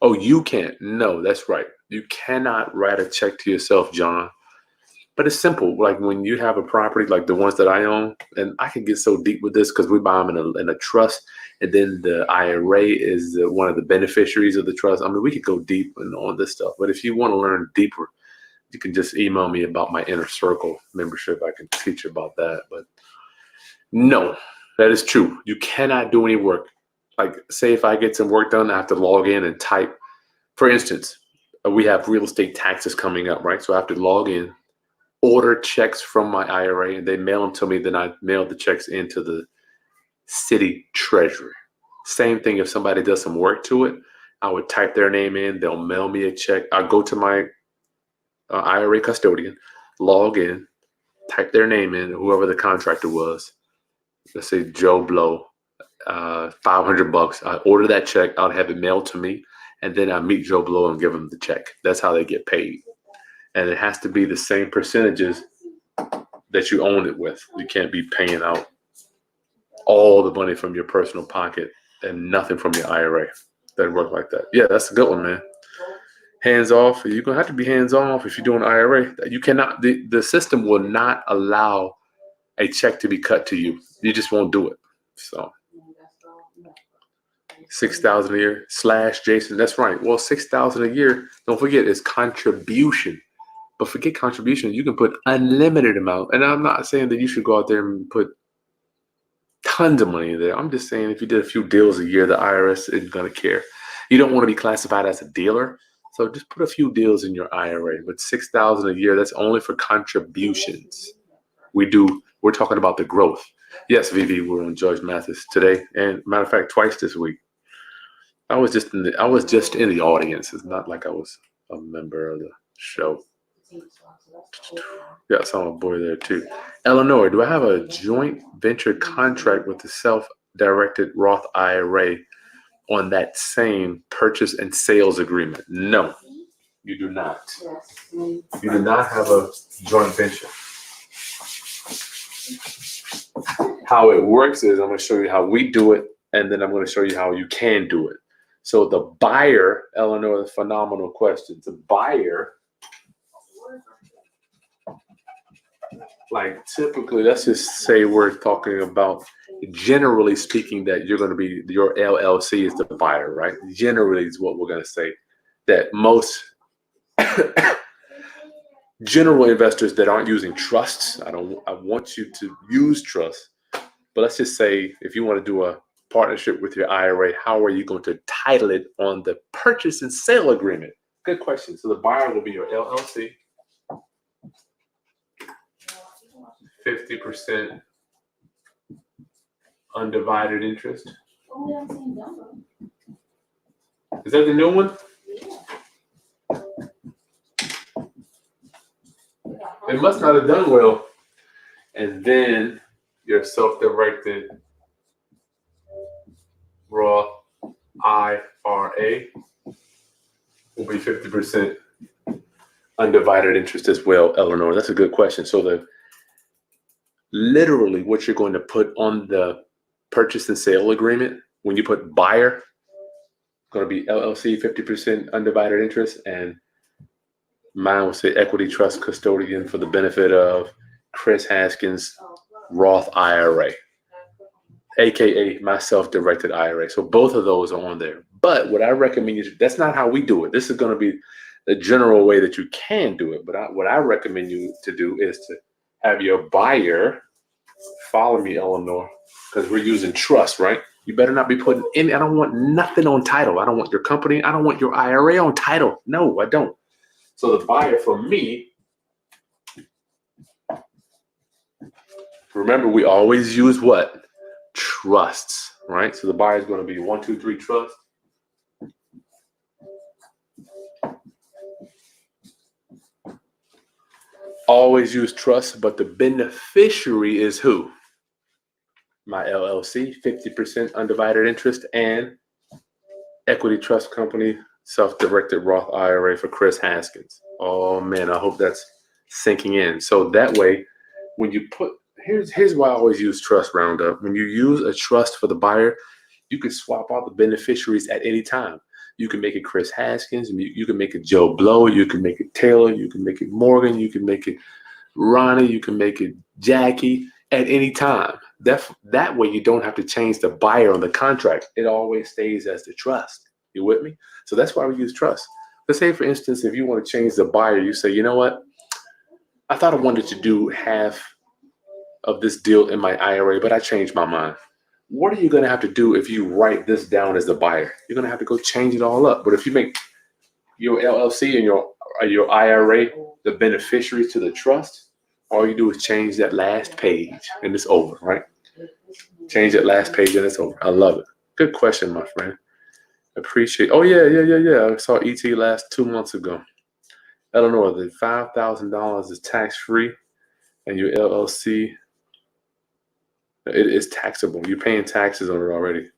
Oh, you can't. No, that's right. You cannot write a check to yourself, John. But it's simple. Like when you have a property like the ones that I own, and I can get so deep with this because we buy them in a trust, and then the IRA is one of the beneficiaries of the trust. I mean, we could go deep on this stuff. But if you want to learn deeper, you can just email me about my Inner Circle membership. I can teach you about that. But no, that is true. You cannot do any work. Like say if I get some work done, I have to log in and type. For instance, we have real estate taxes coming up, right? So I have to log in, order checks from my IRA, and they mail them to me. Then I mail the checks into the city treasury. Same thing if somebody does some work to it, I would type their name in. They'll mail me a check. I go to my IRA custodian, log in, type their name in, whoever the contractor was. Let's say Joe Blow, $500. I order that check. I'll have it mailed to me, and then I meet Joe Blow and give him the check. That's how they get paid. And it has to be the same percentages that you own it with. You can't be paying out all the money from your personal pocket and nothing from your IRA. Doesn't work like that. Yeah, that's a good one, man. Hands off. You're going to have to be hands off if you're doing IRA. You cannot, the system will not allow a check to be cut to you. You just won't do it. So $6,000 a year / Jason. That's right. Well, $6,000 a year, don't forget, is contribution. But forget contribution. You can put unlimited amount. And I'm not saying that you should go out there and put tons of money in there. I'm just saying if you did a few deals a year, the IRS isn't going to care. You don't want to be classified as a dealer. So just put a few deals in your IRA. But $6,000 a year, that's only for contributions. We're talking about the growth. Yes, Vivi, we're on George Mathis today. And matter of fact, twice this week. I was just in the audience. It's not like I was a member of the show. Yeah, I saw my boy there too. Eleanor, do I have a joint venture contract with the self-directed Roth IRA on that same purchase and sales agreement? No, you do not. You do not have a joint venture. How it works is I'm going to show you how we do it, and then I'm going to show you how you can do it. So the buyer, Eleanor, phenomenal question. The buyer, like typically, let's just say we're talking about, generally speaking, that you're going to be, your LLC is the buyer, right? Generally is what we're going to say. That most general investors that aren't using trusts, I want you to use trusts, but let's just say if you want to do a partnership with your IRA, how are you going to title it on the purchase and sale agreement? Good question. So the buyer will be your LLC. 50% undivided interest. Is that the new one? It must not have done well. And then your self-directed Roth IRA will be 50% undivided interest as well, Eleanor. That's a good question. So literally what you're going to put on the purchase and sale agreement, when you put buyer, going to be LLC 50% undivided interest, and mine will say equity trust custodian for the benefit of Chris Haskins Roth IRA, aka my self-directed IRA. So both of those are on there. But what I recommend you, that's not how we do it. This is going to be the general way that you can do it. But what I recommend you to do is to have your buyer, follow me, Eleanor, because we're using trust, right? You better not be putting any, I don't want nothing on title. I don't want your company. I don't want your IRA on title. No, I don't. So the buyer for me, remember, we always use what? Trusts, right? So the buyer is going to be 1, 2, 3 trust. Always use trust, but the beneficiary is who? My LLC, 50% undivided interest, and equity trust company, self-directed Roth IRA for Chris Haskins. Oh man, I hope that's sinking in. So that way, when you put, here's why I always use trust roundup. When you use a trust for the buyer, you can swap out the beneficiaries at any time. You can make it Chris Haskins, you can make it Joe Blow, you can make it Taylor, you can make it Morgan, you can make it Ronnie, you can make it Jackie at any time. That way you don't have to change the buyer on the contract. It always stays as the trust. You with me? So that's why we use trust. Let's say, for instance, if you want to change the buyer, you say, you know what? I thought I wanted to do half of this deal in my IRA, but I changed my mind. What are you going to have to do if you write this down as the buyer? You're going to have to go change it all up. But if you make your LLC and your IRA the beneficiaries to the trust, all you do is change that last page and it's over, right? Change that last page and it's over. I love it. Good question, my friend. Appreciate. Oh yeah. I saw ET last 2 months ago. Eleanor, the $5,000 is tax free, and your LLC, it is taxable. You're paying taxes on it already.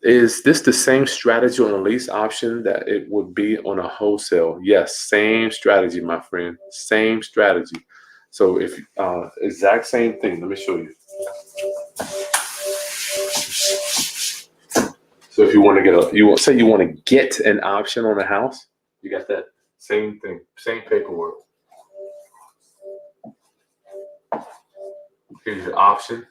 Is this the same strategy on a lease option that it would be on a wholesale? Yes, same strategy, my friend. Same strategy. So if exact same thing. Let me show you. So if you want to get an option on a house, you got that same thing, same paperwork. Here's your option.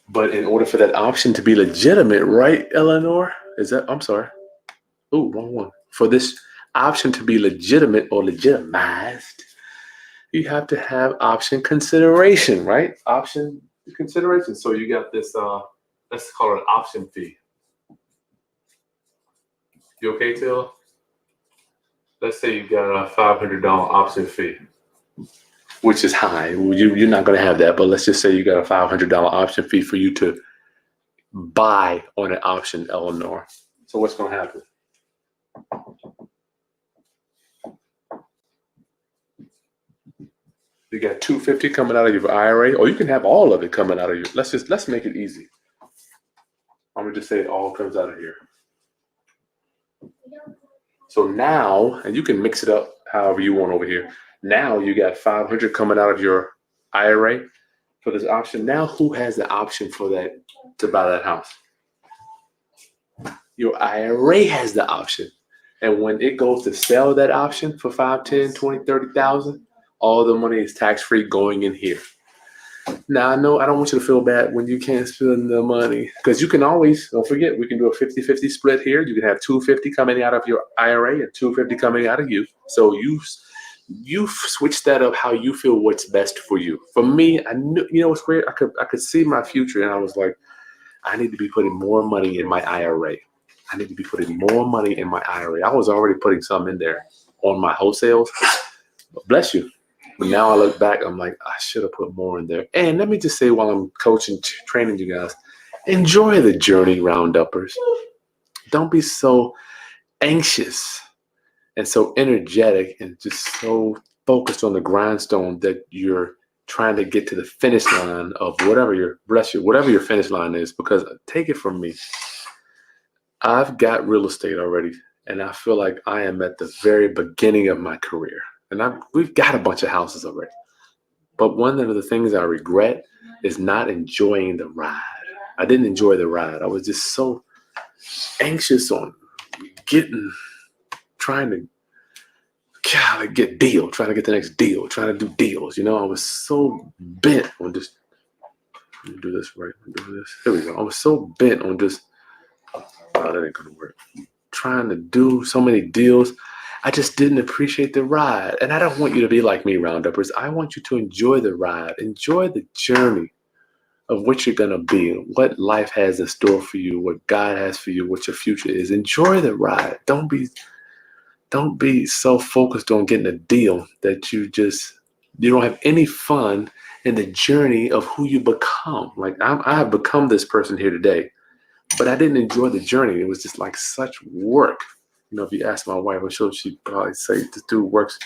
But in order for that option to be legitimate, right, Eleanor? I'm sorry. Oh, wrong one. For this option to be legitimate or legitimized, you have to have option consideration, right? Option consideration. So you got this, let's call it an option fee. You okay, Taylor? Let's say you got a $500 option fee, which is high. You're not going to have that, but let's just say you got a $500 option fee for you to buy on an option, Eleanor. So what's going to happen? You got $250 coming out of your IRA, or you can have all of it coming out of your. Let's make it easy. I'm gonna just say it all comes out of here. So now, and you can mix it up however you want over here. Now you got $500 coming out of your IRA for this option. Now who has the option for that to buy that house? Your IRA has the option. And when it goes to sell that option for 5, 10, 20, 30,000, all the money is tax-free going in here. Now, I know I don't want you to feel bad when you can't spend the money, because you can always, don't forget, we can do a 50-50 split here. You can have $250 coming out of your IRA and $250 coming out of you. So you switch that up how you feel what's best for you. For me, I knew, you know what's weird? I could see my future, and I was like, I need to be putting more money in my IRA. I need to be putting more money in my IRA. I was already putting some in there on my wholesales. Bless you. But now I look back, I'm like, I should have put more in there. And let me just say, while I'm coaching, training you guys, Enjoy the journey, round-uppers. Don't be so anxious and so energetic and just so focused on the grindstone that you're trying to get to the finish line of whatever your finish line is. Because take it from me, I've got real estate already, and I feel like I am at the very beginning of my career, and we've got a bunch of houses already. But one of the things I regret is not enjoying the ride. I didn't enjoy the ride. I was just so anxious on trying to get trying to get the next deal, trying to do deals. I was so bent on just do this right, do this. Here we go. I was so bent on just, oh, that ain't gonna work. Trying to do so many deals. I just didn't appreciate the ride. And I don't want you to be like me, rounduppers. I want you to enjoy the ride, enjoy the journey of what you're gonna be, what life has in store for you, what God has for you, what your future is. Enjoy the ride. Don't be so focused on getting a deal that you don't have any fun in the journey of who you become. Like I have become this person here today, but I didn't enjoy the journey. It was just like such work. If you ask my wife, I'm sure she'd probably say this dude works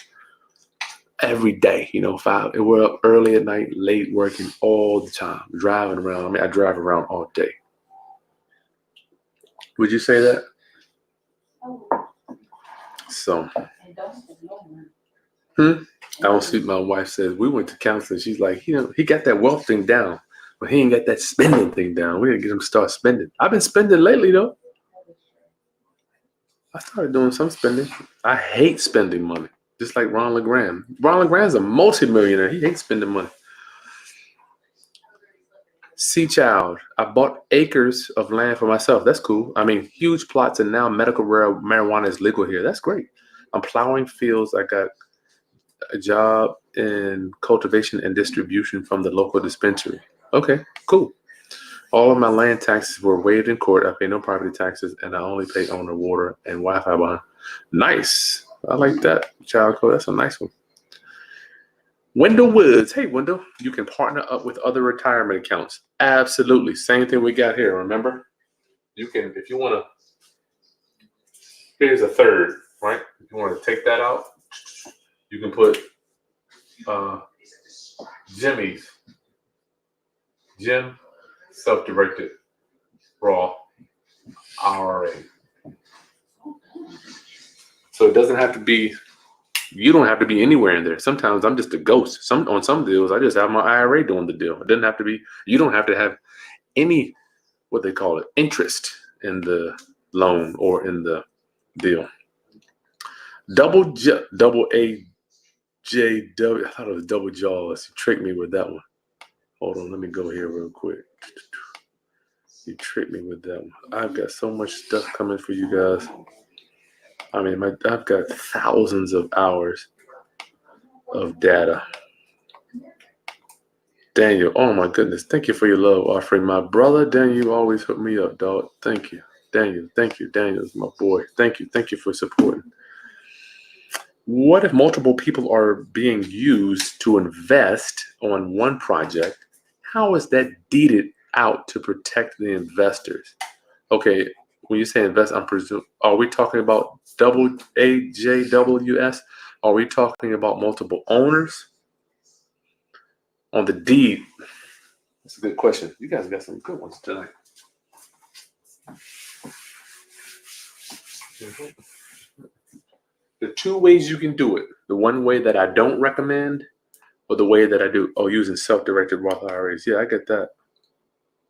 every day. We're up early at night, late working all the time, driving around. I mean, I drive around all day. Would you say that? So, I don't see. My wife says we went to counseling. She's like, he got that wealth thing down, but he ain't got that spending thing down. We gotta get him to start spending. I've been spending lately though. I started doing some spending. I hate spending money, just like Ron LeGrand. Ron LeGrand's a multimillionaire. He hates spending money. Sea Child, I bought acres of land for myself. That's cool. I mean, huge plots, and now medical marijuana is legal here. That's great. I'm plowing fields. I got a job in cultivation and distribution from the local dispensary. Okay, cool. All of my land taxes were waived in court. I pay no property taxes, and I only pay owner water and Wi-Fi bond. Nice. I like that. Child code. That's a nice one. Wendell Woods. Hey, Wendell. You can partner up with other retirement accounts. Absolutely. Same thing we got here. Remember? You can, if you want to. Here's a third, right? If you want to take that out, you can put Jim Self Directed Roth IRA. So it doesn't have to be. You don't have to be anywhere in there. Sometimes I'm just a ghost. On some deals, I just have my IRA doing the deal. It doesn't have to be. You don't have to have any, what they call it, interest in the loan or in the deal. Double AJW. I thought it was double jaws. You tricked me with that one. Hold on, let me go here real quick. You tricked me with that one. I've got so much stuff coming for you guys. I mean, I've got thousands of hours of data. Daniel, oh my goodness. Thank you for your love offering. My brother, Daniel, you always hook me up, dog. Thank you. Daniel, thank you. Daniel's my boy. Thank you. Thank you for supporting. What if multiple people are being used to invest on one project? How is that deeded out to protect the investors? Okay, when you say invest, are we talking about double AJWS? Are we talking about multiple owners? On the deed, that's a good question. You guys got some good ones tonight. The two ways you can do it, the one way that I don't recommend or the way that I do, using self-directed Roth IRAs. Yeah, I get that.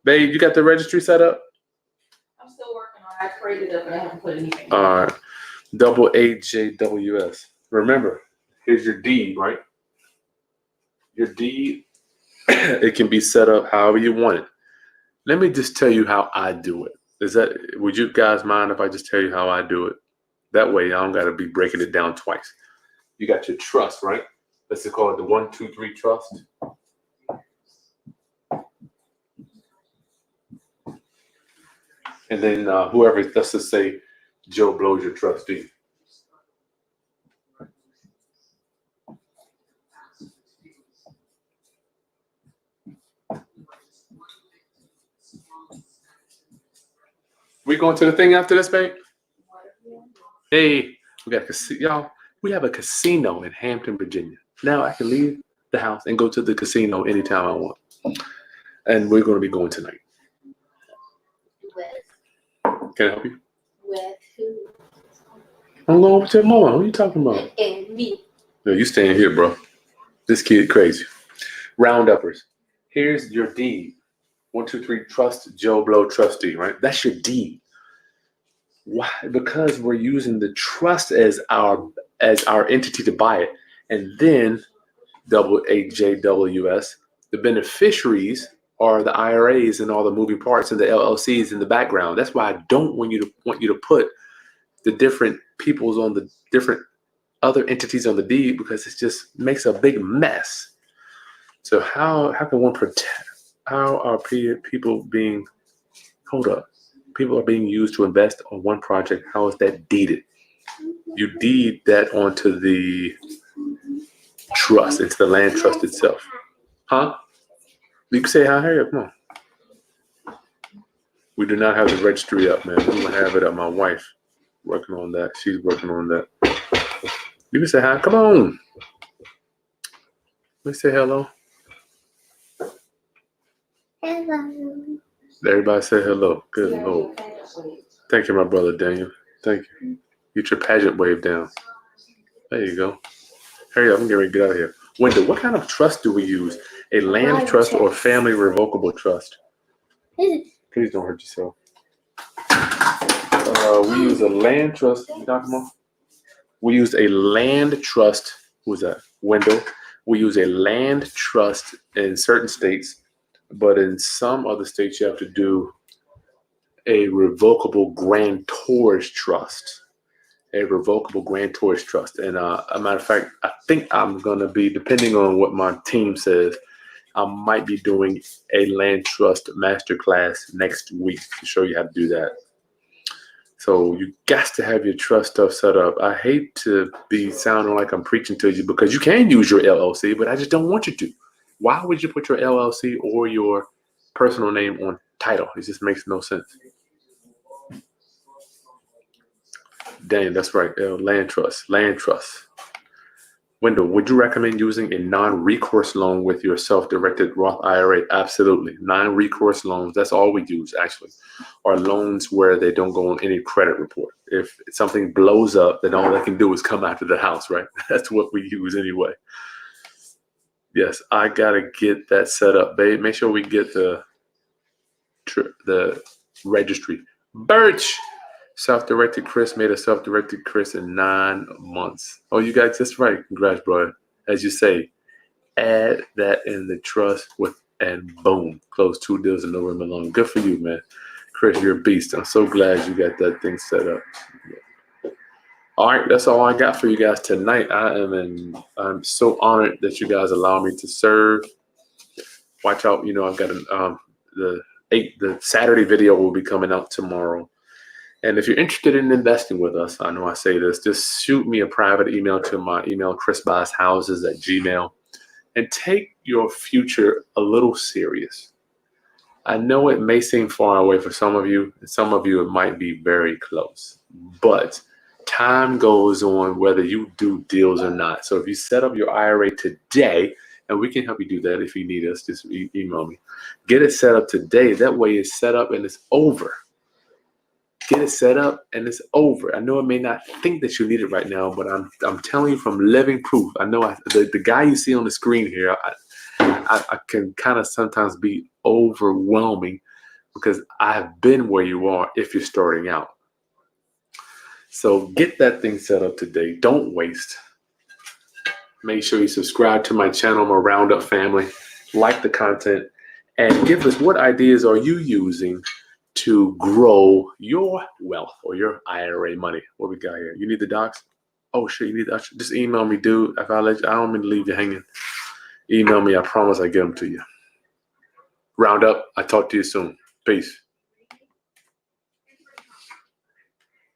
Babe, you got the registry set up? I'm still working on it. I created it, but I haven't put anything. All right. Double AJWS. Remember, here's your deed, right? Your deed, it can be set up however you want it. Let me just tell you how I do it. Would you guys mind if I just tell you how I do it? That way, I don't got to be breaking it down twice. You got your trust, right? Let's call it the 1, 2, 3 trust. And then whoever, let's just say Joe Blow's your trustee. we going to the thing after this, babe? Hey, we got y'all. We have a casino in Hampton, Virginia. Now I can leave the house and go to the casino anytime I want. And we're going to be going tonight. With Can I help you? who? I'm going over to your mama. What are you talking about? And me. No, you staying here, bro. This kid crazy. Rounduppers. Here's your deed. 1, 2, 3, trust Joe Blow trustee, right? That's your deed. Why? Because we're using the trust as our entity to buy it. And then AJWS, the beneficiaries are the IRAs and all the moving parts and the LLCs in the background. That's why I don't want you to put the different peoples on the different other entities on the deed, because it just makes a big mess. So how can one protect? How are people being? Hold up. People are being used to invest on one project. How is that deeded? You deed that onto the trust, into the land trust itself. Huh? You can say hi, hurry up, come on. We do not have the registry up, man. We will have it up. My wife working on that. She's working on that. You can say hi. Come on. Let's say hello. Hello. Everybody say hello. Good Lord. Thank you, my brother Daniel. Thank you. Get your pageant wave down. There you go. Hurry up, I'm getting ready to get out of here. Wendell, what kind of trust do we use? A land trust or family revocable trust? Please don't hurt yourself. We use a land trust. We use a land trust. Who's that? Wendell. We use a land trust in certain states, but in some other states you have to do a revocable grantor's trust. A revocable grantor's trust. And a matter of fact, I think I'm going to be, depending on what my team says, I might be doing a land trust masterclass next week to show you how to do that. So you got to have your trust stuff set up. I hate to be sounding like I'm preaching to you, because you can use your LLC, but I just don't want you to. Why would you put your LLC or your personal name on title? It just makes no sense. Dang, that's right. Land trust. Land trust. Wendell, would you recommend using a non-recourse loan with your self-directed Roth IRA? Absolutely. Non-recourse loans, that's all we use actually, are loans where they don't go on any credit report. If something blows up, then all they can do is come after the house, right? That's what we use anyway. Yes, I got to get that set up, babe. Make sure we get the registry. Birch! Self-directed Chris made a self-directed Chris in 9 months. Oh, you guys, that's right. Congrats, bro. As you say, add that in the trust and boom, close 2 deals in no room alone. Good for you, man. Chris, you're a beast. I'm so glad you got that thing set up. All right, that's all I got for you guys tonight. I'm so honored that you guys allow me to serve. Watch out, I've got the Saturday video will be coming out tomorrow. And if you're interested in investing with us, I know I say this, just shoot me a private email to my email, chrisbuyshouses@gmail.com, and take your future a little serious. I know it may seem far away for some of you, and some of you it might be very close, but time goes on whether you do deals or not. So if you set up your IRA today, and we can help you do that if you need us, just email me. Get it set up today. That way it's set up and it's over. Get it set up and it's over. I know it may not think that you need it right now, but I'm telling you from living proof. I know the guy you see on the screen here, I can kind of sometimes be overwhelming because I've been where you are if you're starting out. So get that thing set up today. Don't waste. Make sure you subscribe to my channel, my Roundup family. Like the content and give us what ideas are you using to grow your wealth or your IRA money. What we got here? You need the docs? Oh shit, you need the, just email me, dude. If I don't mean to leave you hanging. Email me, I promise I get them to you. Roundup, I talk to you soon. Peace.